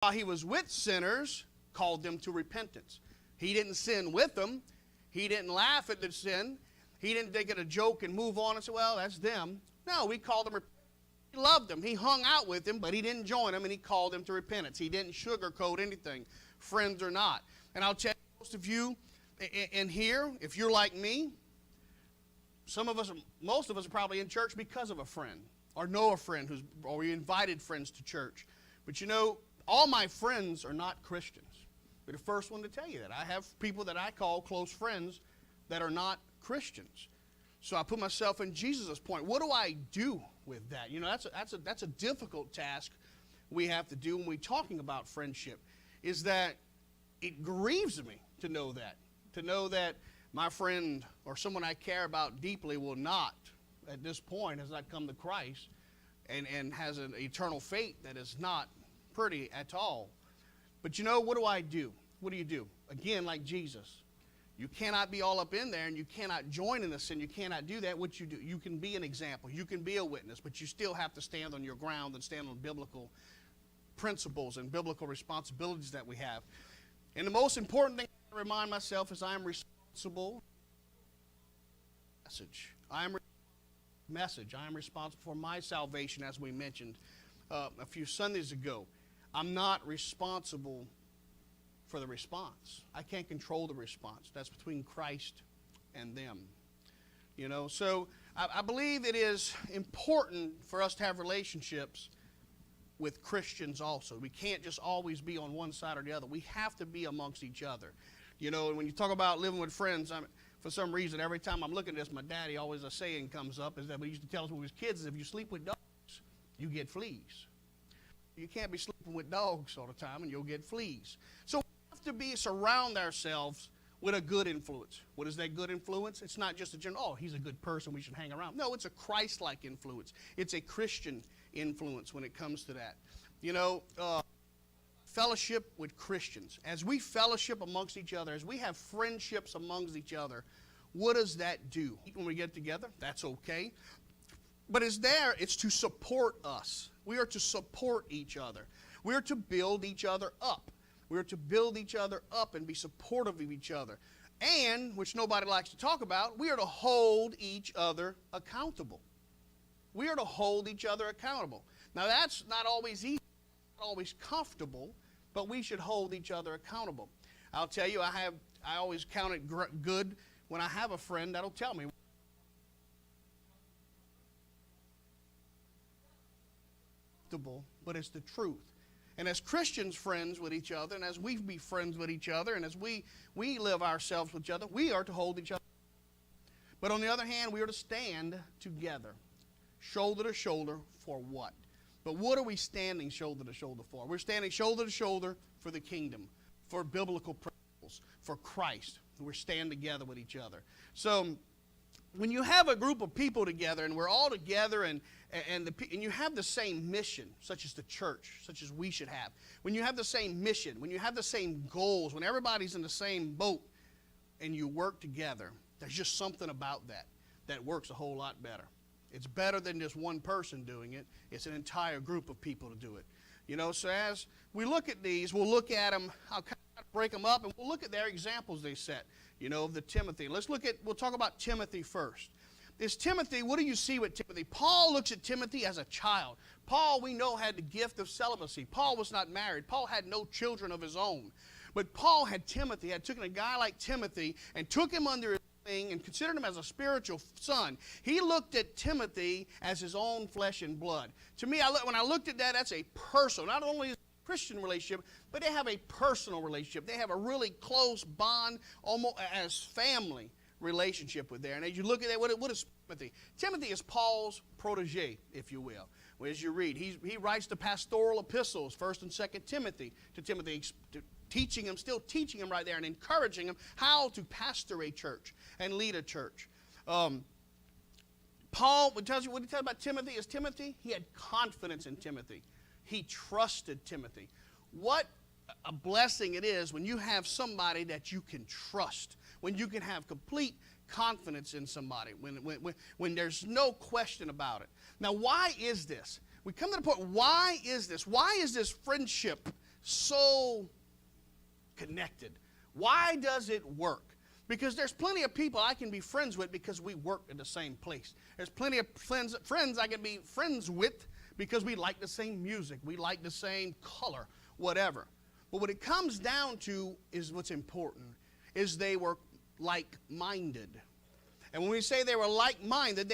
while he was with sinners, called them to repentance. He didn't sin with them. He didn't laugh at the sin. He didn't take it a joke and move on and say, well, that's them. No, we called them. He loved them. He hung out with them, but he didn't join them, and he called them to repentance. He didn't sugarcoat anything, friends or not. And I'll tell you, most of you in here, if you're like me, most of us are probably in church because of a friend, or know a friend or we invited friends to church. But you know, all my friends are not Christians. Be the first one to tell you that. I have people that I call close friends that are not Christians. So I put myself in Jesus' point. What do I do with that? You know, that's a difficult task we have to do when we're talking about friendship, is that it grieves me to know that my friend or someone I care about deeply will not, at this point, has not come to Christ and has an eternal fate that is not pretty at all. But you know, what do I do? What do you do? Again, like Jesus. You cannot be all up in there, and you cannot join in the sin. You cannot do that. What you do, you can be an example. You can be a witness, but you still have to stand on your ground and stand on biblical principles and biblical responsibilities that we have. And the most important thing I remind myself is I am responsible. I am responsible for my salvation, as we mentioned a few Sundays ago. I'm not responsible for the response. I can't control the response. That's between Christ and them. You know, so I believe it is important for us to have relationships with Christians also. We can't just always be on one side or the other. We have to be amongst each other. You know, and when you talk about living with friends, for some reason, every time I'm looking at this, my daddy always a saying comes up, is that we used to tell us when we was kids, is if you sleep with dogs, you get fleas. You can't be sleeping with dogs all the time and you'll get fleas. So we have to surround ourselves with a good influence. What is that good influence? It's not just a general, oh, he's a good person, we should hang around. No, it's a Christ-like influence. It's a Christian influence when it comes to that. You know, fellowship with Christians. As we fellowship amongst each other, as we have friendships amongst each other, what does that do? When we get together, that's okay. But it's to support us. We are to support each other. We are to build each other up. We are to build each other up and be supportive of each other. And, which nobody likes to talk about, we are to hold each other accountable. We are to hold each other accountable. Now, that's not always easy, not always comfortable, but we should hold each other accountable. I'll tell you, I always count it good when I have a friend that'll tell me. But it's the truth. And as Christians friends with each other, and as we be friends with each other, and as we live ourselves with each other, we are to hold each other. But on the other hand, we are to stand together, shoulder to shoulder for what? But what are we standing shoulder to shoulder for? We're standing shoulder to shoulder for the kingdom, for biblical principles, for Christ. We're standing together with each other. So when you have a group of people together, and we're all together, and you have the same mission, such as the church, such as we should have, when you have the same mission, when you have the same goals, when everybody's in the same boat, and you work together, there's just something about that works a whole lot better. It's better than just one person doing it. It's an entire group of people to do it. You know, so as we look at these, we'll look at them, I'll kind of break them up, and we'll look at their examples they set, you know, of the Timothy. We'll talk about Timothy first. This Timothy, what do you see with Timothy? Paul looks at Timothy as a child. Paul, we know, had the gift of celibacy. Paul was not married. Paul had no children of his own. But Paul had Timothy, had taken a guy like Timothy and took him under his wing and considered him as a spiritual son. He looked at Timothy as his own flesh and blood. To me, when I looked at that, that's a personal, not only Christian relationship, but they have a personal relationship. They have a really close bond, almost as family relationship with there. And as you look at that, what is Timothy? Timothy is Paul's protege, if you will. As you read, he writes the pastoral epistles, 1st and 2nd Timothy, to Timothy, still teaching him right there and encouraging him how to pastor a church and lead a church. Paul, what he tells about Timothy is Timothy, he had confidence in Timothy. He trusted Timothy. What a blessing it is when you have somebody that you can trust, when you can have complete confidence in somebody, when there's no question about it. Now, why is this? We come to the point, why is this? Why is this friendship so connected? Why does it work? Because there's plenty of people I can be friends with because we work at the same place. There's plenty of friends I can be friends with because we like the same music, we like the same color, whatever. But what it comes down to is what's important, is they were like-minded. And when we say they were like-minded,